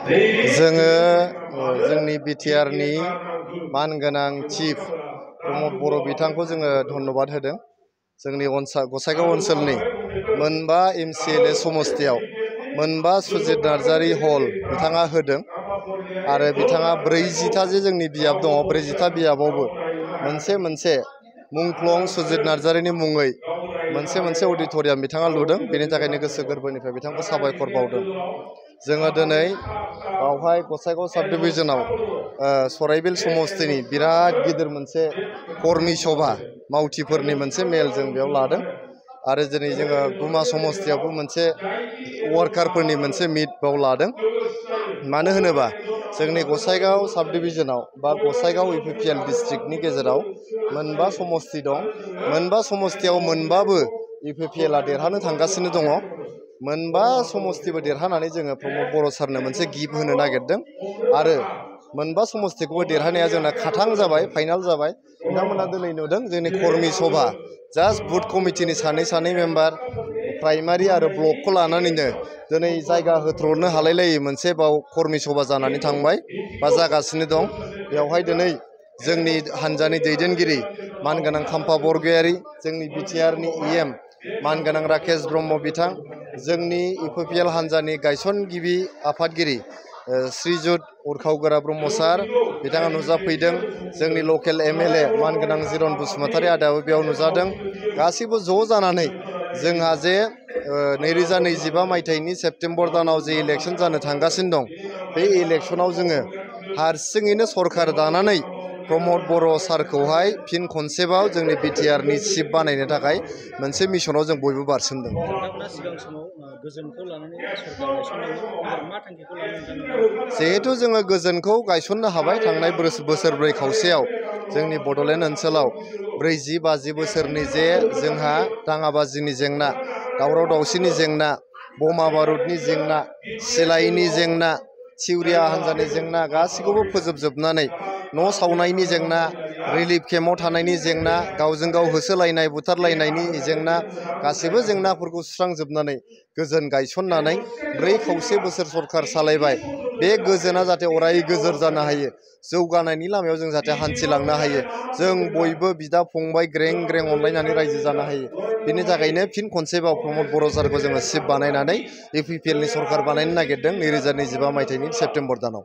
जोङो जोंनि बिटिआरनि मानगोनां चिफ प्रमद बर' बिथांखौ जोङो धन्यबाद होदों। जोंनि गसाइगाव ओनसोलनि मोनबा एमसिएलए समस्तियाव मोनबा सुजित नार्जारि हल बिथाङा होदों आरो बिथाङा 40टा जे जोंनि बियाब दङ 40टा बियाबावबो मोनसे मुंख्लं सुजित नार्जारिनि मुङै मोनसे अडिट'रियाम बिथाङा लुदों। बेनि थाखायनो गोसो गोरबोनिफ्राय बिथांखौ साबायखर बावदों। जोङो दिनै बावहाय गसाइगाव साब डिभिजनाव सराइबिल समस्तिनि बिराद गिदिर मोनसे कर्मि सभा मावथिफोरनि मोनसे मेल जों बेयाव लादों आरो दिनै जोङो गुमा समस्तियावबो मोनसे वार्कारफोरनि मोनसे मिट बाव लादों। मानो होनोबा जोंनि गसाइगाव साब डिभिजनाव बा गसाइगाव इउपिपिएल डिस्ट्रिक्टनि गेजेराव मोनबा समस्ति दं। मोनबा समस्तियाव मोनबाबो इउपिपिएलआ देरहानो थांगासिनो दङ। मोनबा समस्तिबो देरहानानै जोङो प्रमद बर' सारनो मोनसे गिफ्ट होनो नागिरदों आरो मोनबा समस्तिखौबो देरहानाया जोंना खाथां जाबाय, फाइनाल जाबाय। नोंथांमोना दिनै नुदों जोंनि कर्मि सभा जास्ट बुथ कमिटिनि सानै मेम्बार प्राइमारि आरो ब्लकखौ लानानैनो दिनै जायगा होथ्र'नो हालायलायै मोनसे बाव कर्मि सभा जानानै थांबाय बा जागासिनो दं। बेवहाय दिनै जोंनि हान्जानि दैदेनगिरि मानगोनां खाम्फा बरगयारि, जोंनि बिटिआरनि इएम मानगोनां राकेश ब्रह्म बिथां, जोंनि इउपिपिएल हान्जानि गायसनगिरि आफादगिरि श्रीजुत उरखावगोरा ब्रह्म सार बिथाङा नुजाफैदों। जोंनि लकेल एमएलए मानगोनां जिरन बसुमतारी आदायाबो बेयाव नुजादों। गासैबो ज' जानानै जोंहा जे 2025 मायथाइनि सेप्तेम्बर दानाव जे इलेक्सन जानो थांगासिनो दं बे इलेक्सनाव जोङो हारसिङैनो सरकार दानानै प्रमद बर' सारखौहाय फिन खनसेबाव जोंनि बिटिआरनि चिफ बानायनो थाखाय मोनसे मिशनाव जों बयबो बारसोमदों। जिहेतु जोङो गोजोनखौ गायसननो हाबाय थांनाय बोसोरब्रै खावसेयाव जोंनि बड'लेण्ड ओनसोलाव 40-50 बोसोरनि जे जोंहा दाङाबाजिनि जेंना, दावराव दावसिनि जेंना, बमा बारुदनि जेंना, सिलाइनि जेंना, थिउरिया हान्जानि जेंना गासैखौबो फोजोबजोबनानै न' सावनायनि जेंना, रिलिफ केम्पआव थानायनि जेंना, गावजों गाव होसोलायनाय बुथारलायनायनि जेंना गासैबो जेंनाफोरखौ सुस्रांजोबनानै गोजोन गायसननानै 4 बोसोर सरकार सालायबाय। बे गोजोना जाहाथे अराय गोजोर जानो हायो, जौगानायनि लामायाव जों जाहाथे हान्थिलांनो हायो, जों बयबो बिदा फंबाय ग्रें अनलायनानै रायजो जानो हायो। बेनि थाखायनो फिन खनसेबाव प्रमद बर' सारखौ जोङो चिफ बानायनानै इउपिपिएलनि सरकार बानायनो नागिरदों 2025 मायथाइनि सेप्तेम्बर दानाव।